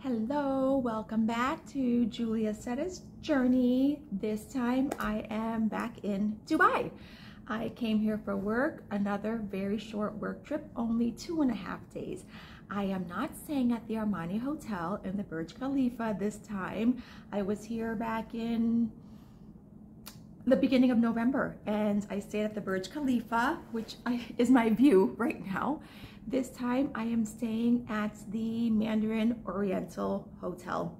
Hello, welcome back to Accetta's journey. This time I am back in Dubai. I came here for work, another very short work trip, only 2.5 days. I am not staying at the Armani Hotel in the Burj Khalifa this time. I was here back in the beginning of November and I stayed at the Burj Khalifa, which is my view right now. This time I am staying at the Mandarin Oriental Hotel.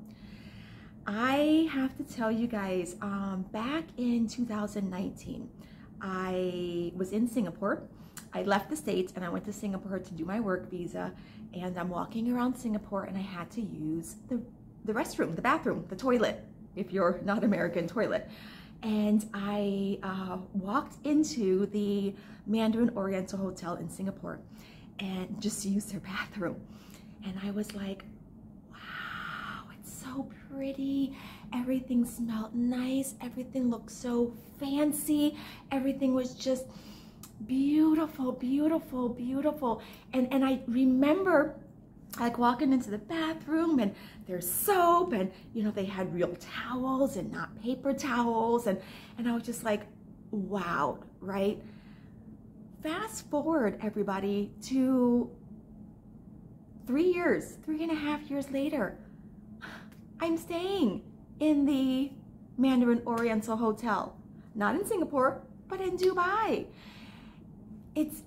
I have to tell you guys, back in 2019, I was in Singapore. I left the States and I went to Singapore to do my work visa, and I'm walking around Singapore and I had to use the restroom, the bathroom, the toilet, if you're not American, toilet. And I walked into the Mandarin Oriental Hotel in Singapore and just used their bathroom. And I was like, wow, it's so pretty. Everything smelled nice. Everything looked so fancy. Everything was just beautiful, beautiful, beautiful. And I remember like walking into the bathroom and there's soap and, you know, they had real towels and not paper towels. And I was just like, wow, right? Fast forward, everybody, to 3.5 years later, I'm staying in the Mandarin Oriental Hotel, not in Singapore, but in Dubai. It's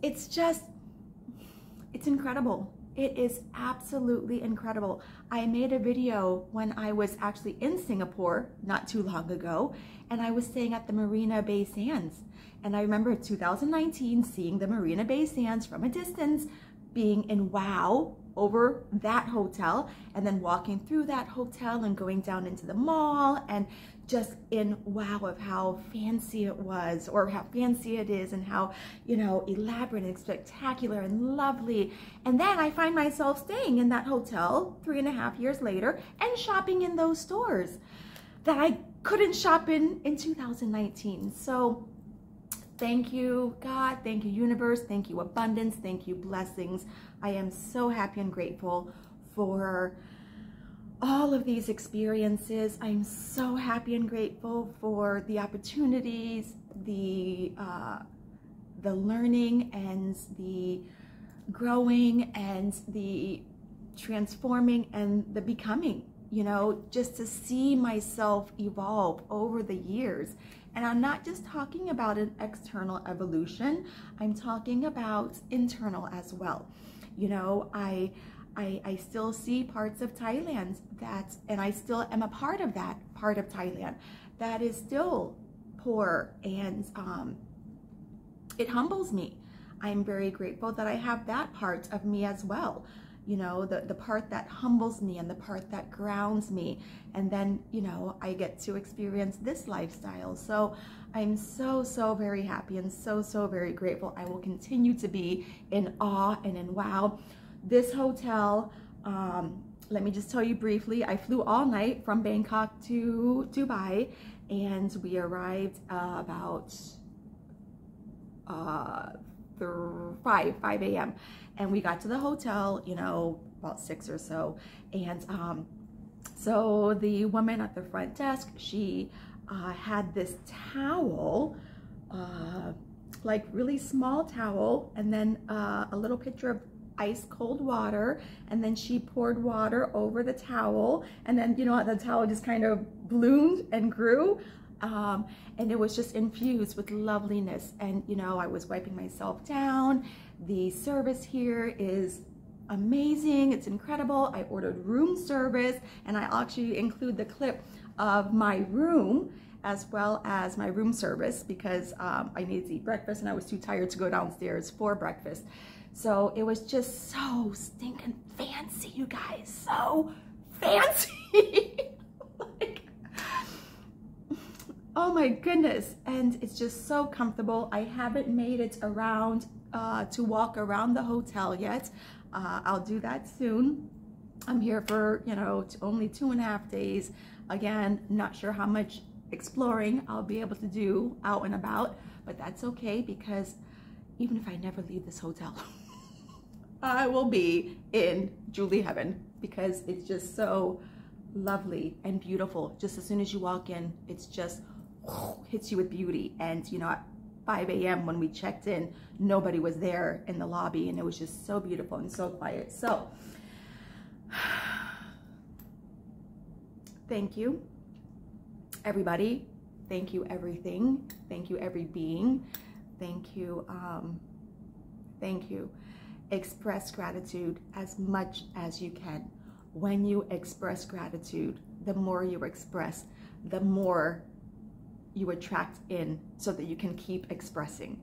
incredible. It is absolutely incredible. I made a video when I was actually in Singapore not too long ago, and I was staying at the Marina Bay Sands. And I remember 2019 seeing the Marina Bay Sands from a distance, being in wow over that hotel, and then walking through that hotel and going down into the mall and just in wow of how fancy it was, or how fancy it is, and how, you know, elaborate and spectacular and lovely. And then I find myself staying in that hotel 3.5 years later and shopping in those stores that I couldn't shop in 2019. So thank you, God, thank you, universe, thank you, abundance, thank you, blessings. I am so happy and grateful for all of these experiences. I'm so happy and grateful for the opportunities, the learning and the growing and the transforming and the becoming, you know, just to see myself evolve over the years. And I'm not just talking about an external evolution, I'm talking about internal as well. You know, I still see parts of Thailand and I still am a part of that part of Thailand that is still poor, and it humbles me. I'm very grateful that I have that part of me as well. You know, the part that humbles me and the part that grounds me. And then, you know, I get to experience this lifestyle. So I'm so, so very happy and so, so very grateful. I will continue to be in awe and in wow. This hotel, let me just tell you briefly, I flew all night from Bangkok to Dubai, and we arrived about 5 a.m. and we got to the hotel, you know, about 6 or so. And so the woman at the front desk, she had this towel, like really small towel, and then a little pitcher of ice cold water, and then she poured water over the towel, and then, you know, the towel just kind of bloomed and grew. And it was just infused with loveliness. And, you know, I was wiping myself down. The service here is amazing. It's incredible. I ordered room service, and I actually include the clip of my room as well as my room service, because I needed to eat breakfast and I was too tired to go downstairs for breakfast. So it was just so stinking fancy, you guys, so fancy. Like, oh my goodness. And it's just so comfortable. I haven't made it around to walk around the hotel yet. I'll do that soon. I'm here for, you know, only 2.5 days. Again, not sure how much exploring I'll be able to do out and about, but that's okay, because even if I never leave this hotel, I will be in Julie heaven because it's just so lovely and beautiful. Just as soon as you walk in, it's just hits you with beauty. And you know, at 5 a.m. when we checked in, nobody was there in the lobby, and it was just so beautiful and so quiet. So thank you, everybody. Thank you, everything. Thank you, every being. Thank you. Thank you. Express gratitude as much as you can. When you express gratitude, the more you express, the more you attract in, so that you can keep expressing.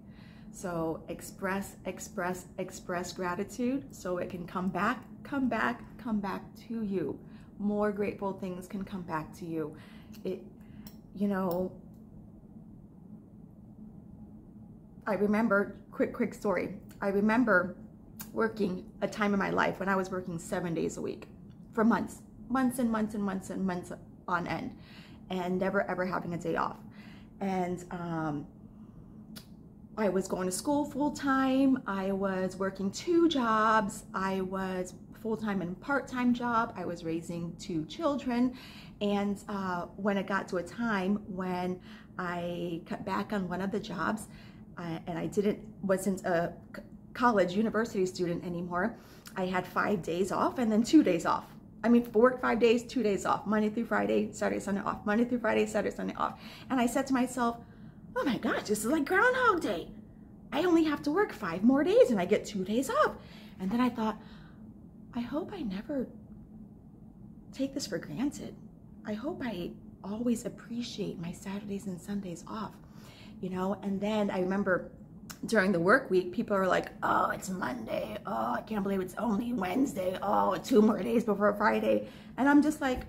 So express, express, express gratitude so it can come back, come back, come back to you. More grateful things can come back to you. You know, I remember, quick story. I remember working a time in my life when I was working 7 days a week for months and months and months and months on end, and never ever having a day off. And I was going to school full-time. I was working 2 jobs. I was full-time and part-time job. I was raising 2 children. And when it got to a time when I cut back on one of the jobs, and I wasn't a college university student anymore, I had 5 days off and then 2 days off. I mean, work 5 days, 2 days off, Monday through Friday, Saturday, Sunday off, Monday through Friday, Saturday, Sunday off. And I said to myself, oh my gosh, this is like Groundhog Day. I only have to work 5 more days and I get 2 days off. And then I thought, I hope I never take this for granted. I hope I always appreciate my Saturdays and Sundays off, you know? And then I remember during the work week, people are like, oh, it's Monday. Oh, I can't believe it's only Wednesday. Oh, 2 more days before Friday. And I'm just like,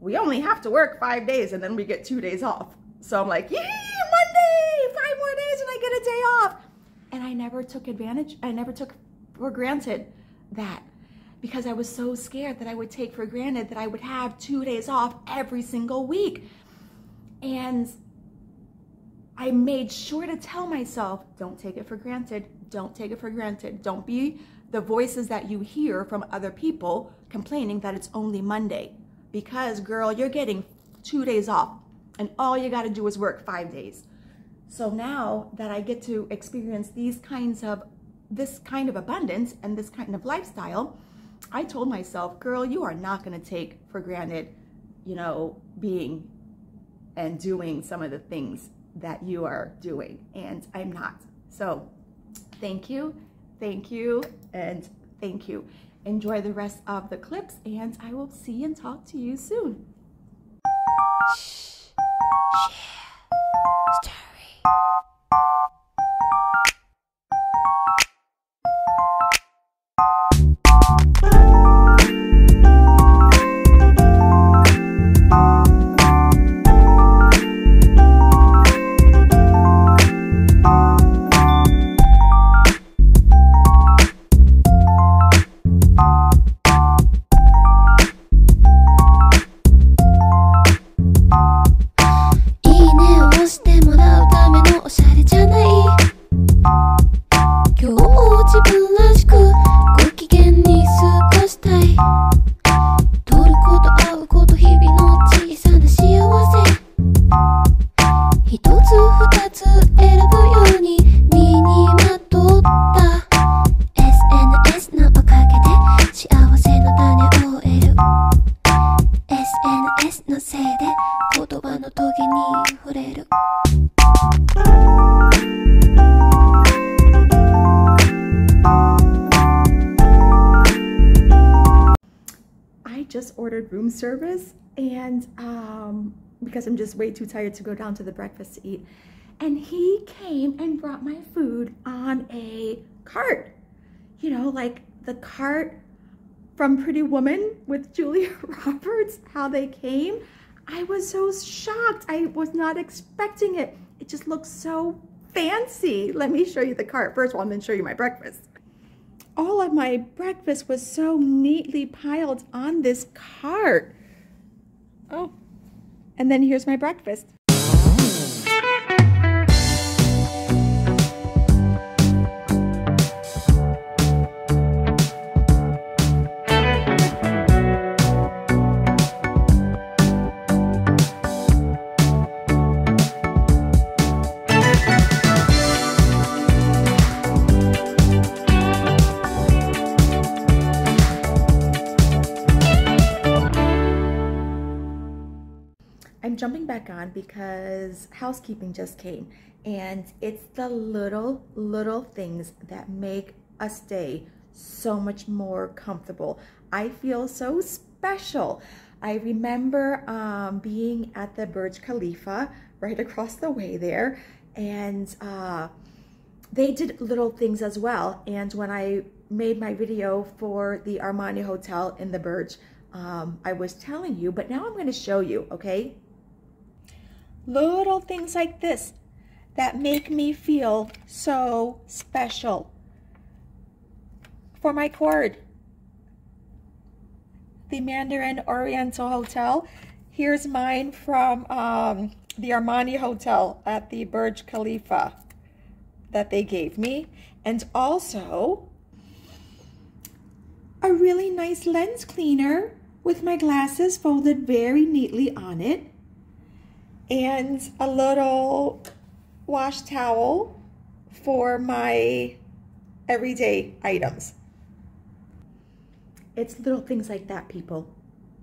we only have to work 5 days and then we get 2 days off. So I'm like, yay, Monday, 5 more days and I get a day off. And I never took advantage. I never took for granted that, because I was so scared that I would take for granted that I would have 2 days off every single week. And I made sure to tell myself, don't take it for granted. Don't take it for granted. Don't be the voices that you hear from other people complaining that it's only Monday. Because, girl, you're getting 2 days off and all you got to do is work 5 days. So now that I get to experience this kind of abundance and this kind of lifestyle, I told myself, girl, you are not going to take for granted, you know, being and doing some of the things that you are doing, and I'm not. So thank you, and thank you. Enjoy the rest of the clips, and I will see and talk to you soon. Just ordered room service, and because I'm just way too tired to go down to the breakfast to eat, and he came and brought my food on a cart, you know, like the cart from Pretty Woman with Julia Roberts, how they came. I was so shocked. I was not expecting it. It just looks so fancy. Let me show you the cart first of all, and then show you my breakfast. All of my breakfast was so neatly piled on this cart. Oh, and then here's my breakfast. I'm jumping back on because housekeeping just came, and it's the little things that make a stay so much more comfortable. I feel so special. I remember being at the Burj Khalifa right across the way there, and they did little things as well. And when I made my video for the Armani Hotel in the Burj, I was telling you, but now I'm going to show you, okay? Little things like this that make me feel so special. For my cord, the Mandarin Oriental Hotel. Here's mine from the Armani Hotel at the Burj Khalifa that they gave me. And also a really nice lens cleaner with my glasses folded very neatly on it. And a little wash towel for my everyday items. It's little things like that, people.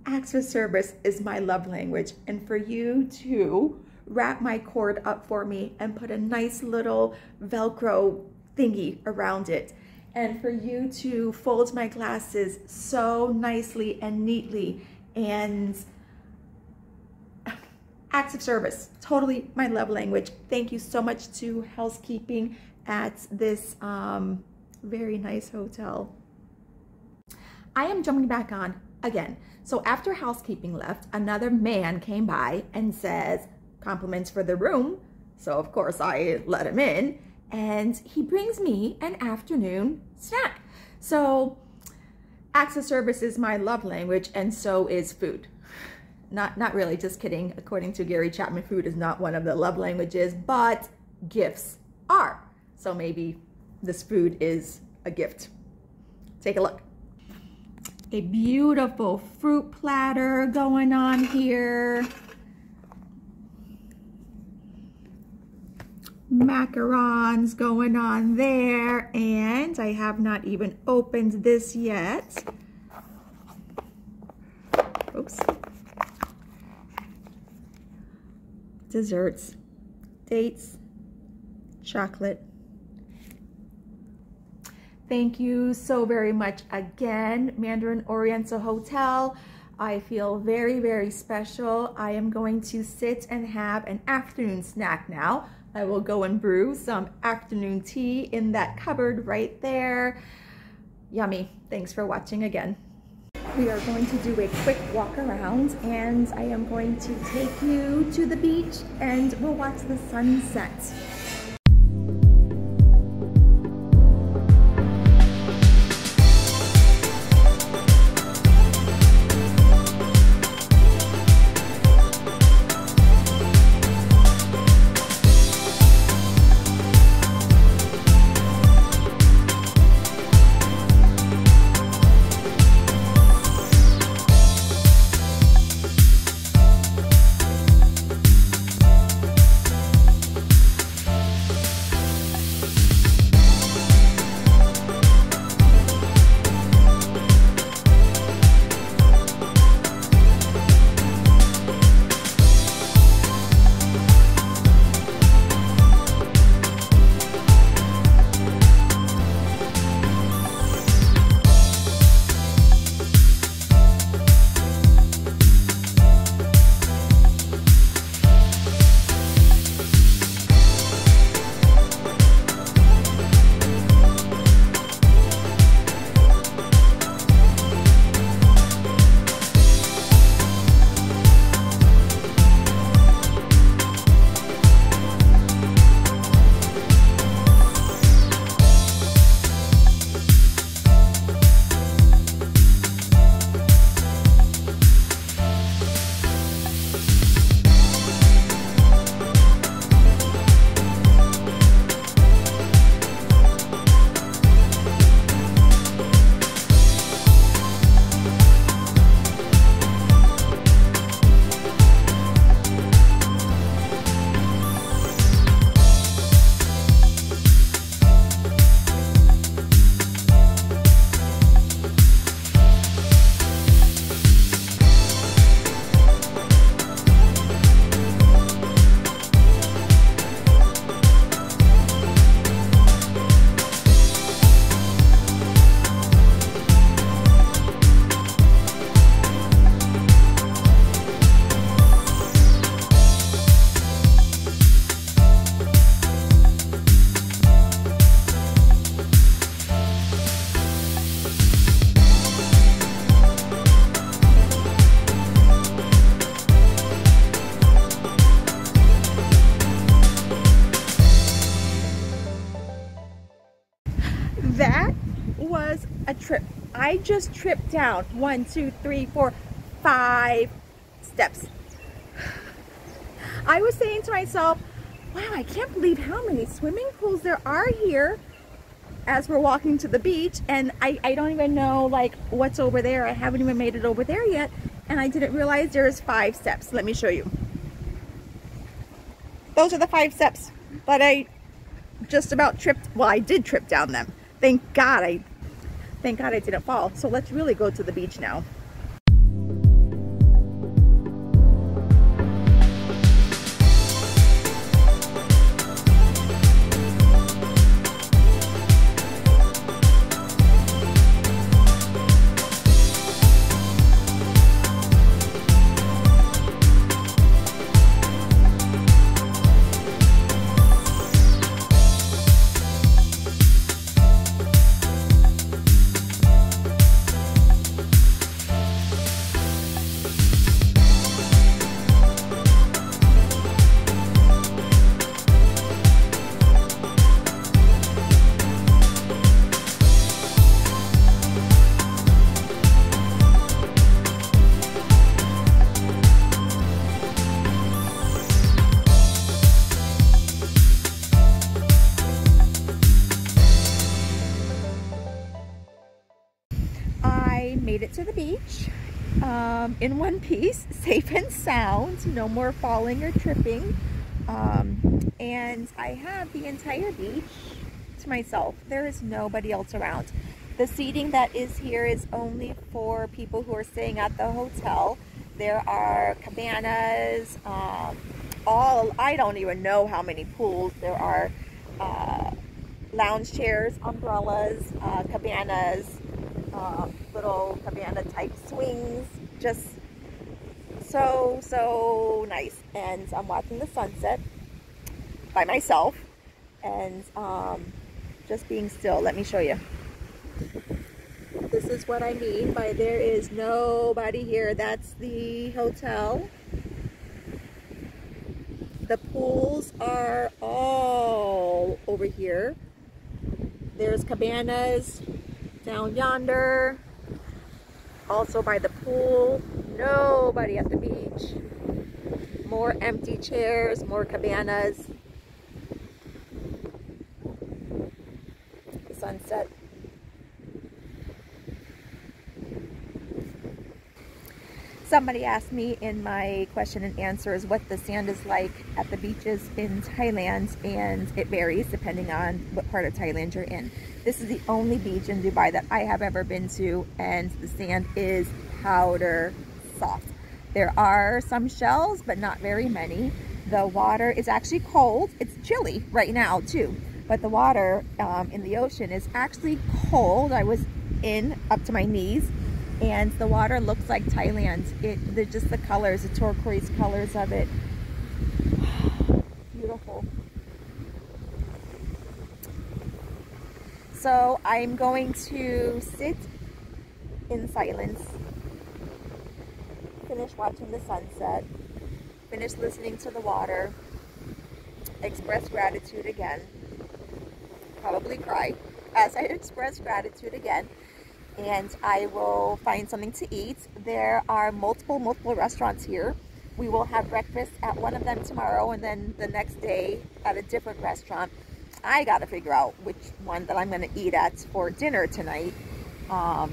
Acts of service is my love language. And for you to wrap my cord up for me and put a nice little Velcro thingy around it. And for you to fold my glasses so nicely and neatly, and acts of service, totally my love language. Thank you so much to housekeeping at this very nice hotel. I am jumping back on again. So after housekeeping left, another man came by and says compliments for the room. So of course I let him in, and he brings me an afternoon snack. So acts of service is my love language, and so is food. Not really, just kidding. According to Gary Chapman, food is not one of the love languages, but gifts are. So maybe this food is a gift. Take a look. A beautiful fruit platter going on here. Macarons going on there, and I have not even opened this yet. Oops. Desserts, dates, chocolate. Thank you so very much again, Mandarin Oriental Hotel. I feel very special. I am going to sit and have an afternoon snack now. I will go and brew some afternoon tea in that cupboard right there. Yummy. Thanks for watching again. We are going to do a quick walk around, and I am going to take you to the beach and we'll watch the sunset. I just tripped down 1, 2, 3, 4, 5 steps. I was saying to myself, wow, I can't believe how many swimming pools there are here as we're walking to the beach, and I don't even know like what's over there. I haven't even made it over there yet, and I didn't realize there's 5 steps. Let me show you. Those are the 5 steps, but I just about tripped. Well, I did trip down them. Thank God I didn't fall. So let's really go to the beach now. Made it to the beach in one piece, safe and sound, no more falling or tripping, and I have the entire beach to myself. There is nobody else around. The seating that is here is only for people who are staying at the hotel. There are cabanas, I don't even know how many pools. There are lounge chairs, umbrellas, cabanas, little cabana type swings, just so nice. And I'm watching the sunset by myself and just being still. Let me show you. This is what I mean by there is nobody here. That's the hotel. The pools are all over here. There's cabanas down yonder, also by the pool. Nobody at the beach. More empty chairs, more cabanas. Sunset. Somebody asked me in my question and answers what the sand is like at the beaches in Thailand, and it varies depending on what part of Thailand you're in. This is the only beach in Dubai that I have ever been to, and the sand is powder soft. There are some shells, but not very many. The water is actually cold. It's chilly right now too, but the water in the ocean is actually cold. I was in up to my knees, and the water looks like Thailand. They're just the colors, the turquoise colors of it. Beautiful. So I'm going to sit in silence, finish watching the sunset, finish listening to the water, express gratitude again, probably cry as I express gratitude again. And I will find something to eat. There are multiple restaurants here. We will have breakfast at one of them tomorrow, and then the next day at a different restaurant. I gotta figure out which one that I'm gonna eat at for dinner tonight. I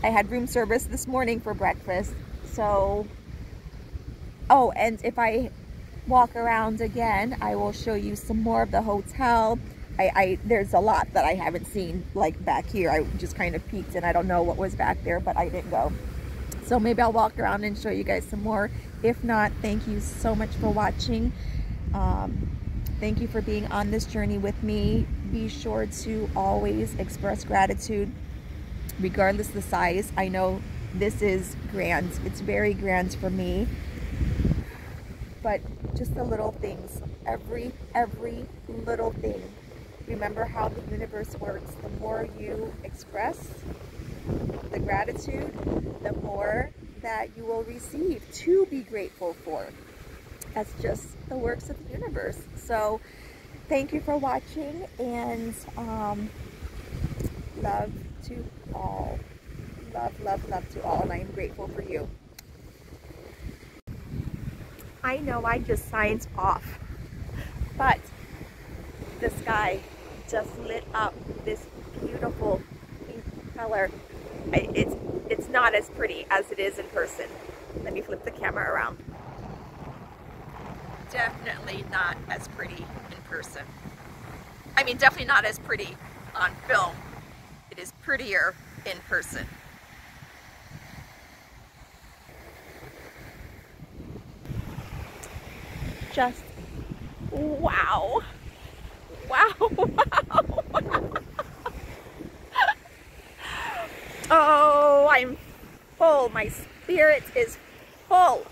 had room service this morning for breakfast, so oh, and if I walk around again, I will show you some more of the hotel. There's a lot that I haven't seen, like back here. I just kind of peeked and I don't know what was back there, but I didn't go. So maybe I'll walk around and show you guys some more. If not, thank you so much for watching. Thank you for being on this journey with me. Be sure to always express gratitude, regardless of the size. I know this is grand. It's very grand for me. But just the little things, every little thing. Remember how the universe works. The more you express the gratitude, the more that you will receive to be grateful for. That's just the works of the universe. So thank you for watching, and love to all. love, love, love to all, and I am grateful for you. I know I just signed off, but the sky just lit up this beautiful pink color. It's not as pretty as it is in person. Let me flip the camera around. Definitely not as pretty in person. I mean, definitely not as pretty on film. It is prettier in person. Just wow. Wow, wow. Oh, I'm full. My spirit is full.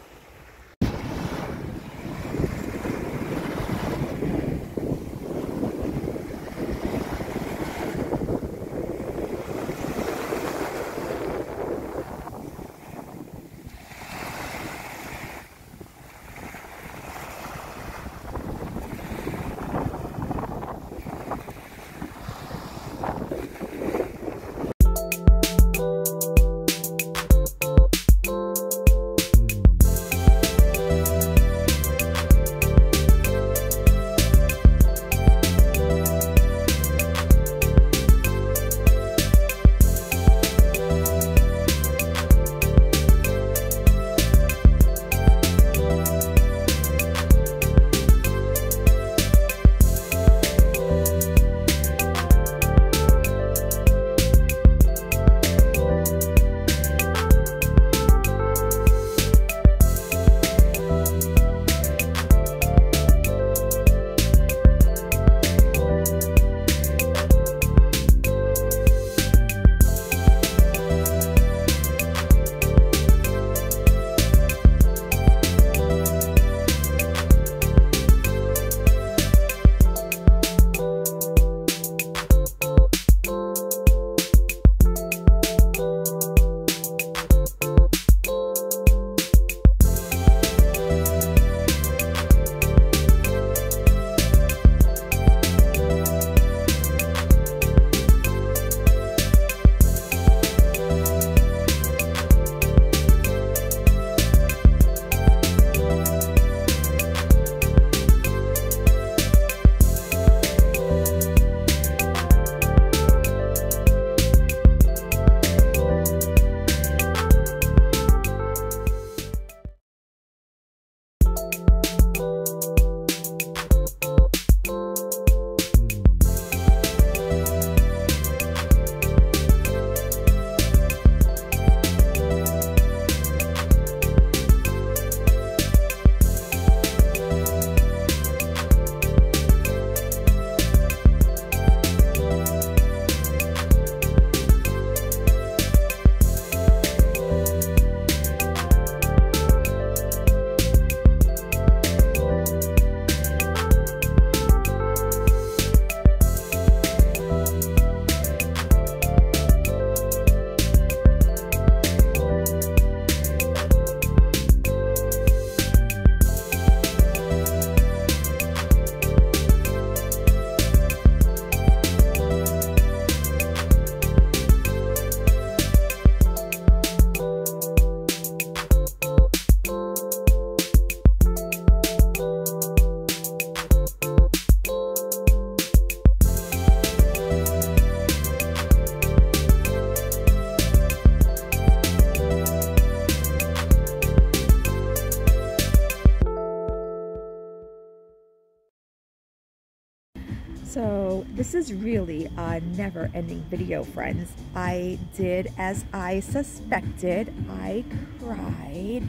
So this is really a never-ending video, friends. I did as I suspected. I cried.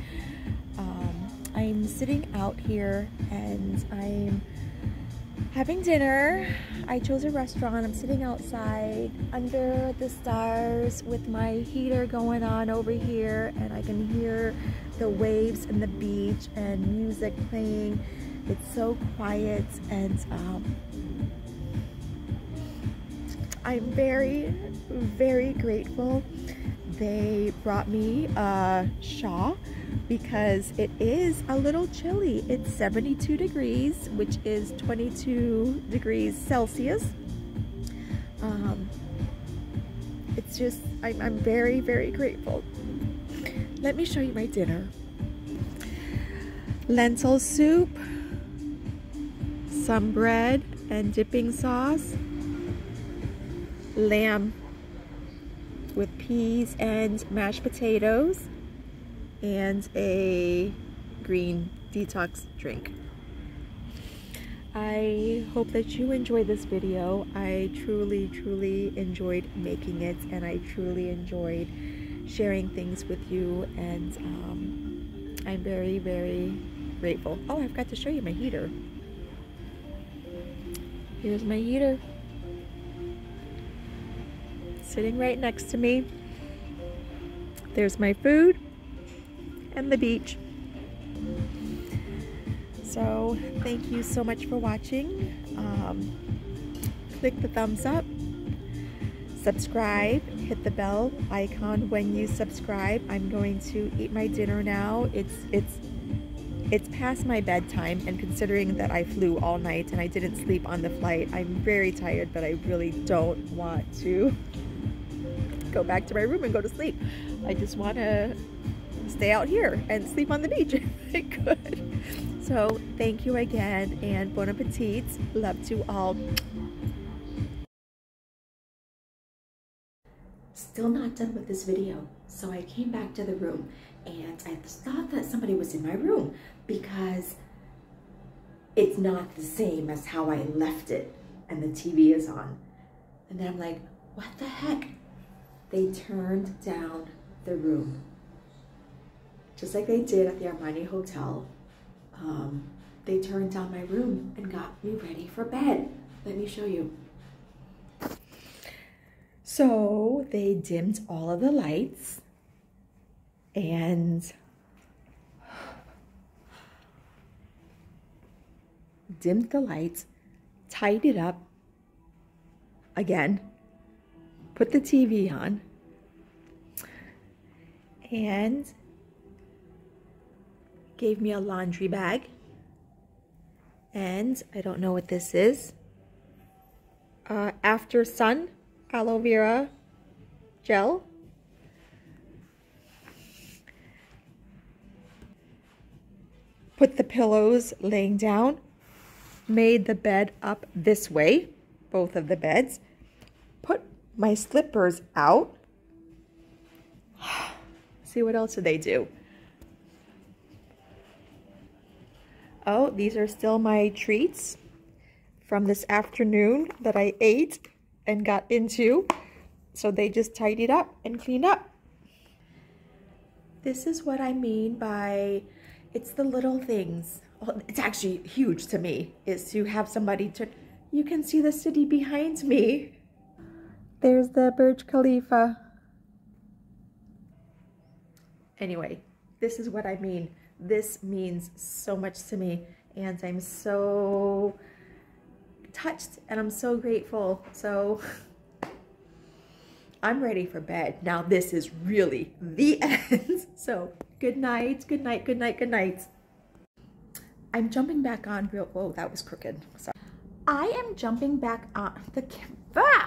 I'm sitting out here and I'm having dinner. I chose a restaurant. I'm sitting outside under the stars with my heater going on over here, and I can hear the waves and the beach and music playing. It's so quiet, and I'm very, very grateful they brought me a shawl because it is a little chilly. It's 72 degrees, which is 22 degrees Celsius. It's it's just, I'm very, very grateful. Let me show you my dinner. Lentil soup, some bread and dipping sauce, lamb with peas and mashed potatoes, and a green detox drink. I hope that you enjoyed this video. I truly, truly enjoyed making it, and I truly enjoyed sharing things with you, and I'm very, very grateful. Oh, I've got to show you my heater. Here's my heater. Sitting right next to me. There's my food and the beach. So thank you so much for watching. Click the thumbs up, subscribe, hit the bell icon when you subscribe. I'm going to eat my dinner now. It's past my bedtime, and considering that I flew all night and I didn't sleep on the flight, I'm very tired, but I really don't want to go back to my room and go to sleep. I just want to stay out here and sleep on the beach if I could. So thank you again, and bon appetit. Love to all. Still not done with this video, so I came back to the room and I thought that somebody was in my room because it's not the same as how I left it and the TV is on. And then I'm like, what the heck? They turned down the room. Just like they did at the Armani Hotel. They turned down my room and got me ready for bed. Let me show you. So they dimmed all of the lights and dimmed the lights, tidied up again, put the TV on, and gave me a laundry bag. And I don't know what this is. After Sun aloe vera gel. Put the pillows laying down. Made the bed up this way, both of the beds. Put my slippers out. See, what else did they do? Oh, these are still my treats from this afternoon that I ate and got into. So they just tidied up and cleaned up. This is what I mean by it's the little things. Well, it's actually huge to me, is to have somebody to, you can see the city behind me. There's the Burj Khalifa. Anyway, this is what I mean. This means so much to me, and I'm so touched and I'm so grateful. So I'm ready for bed. Now this is really the end. So good night, good night, good night, good night. I'm jumping back on real, whoa, that was crooked. Sorry. I am jumping back on the camera.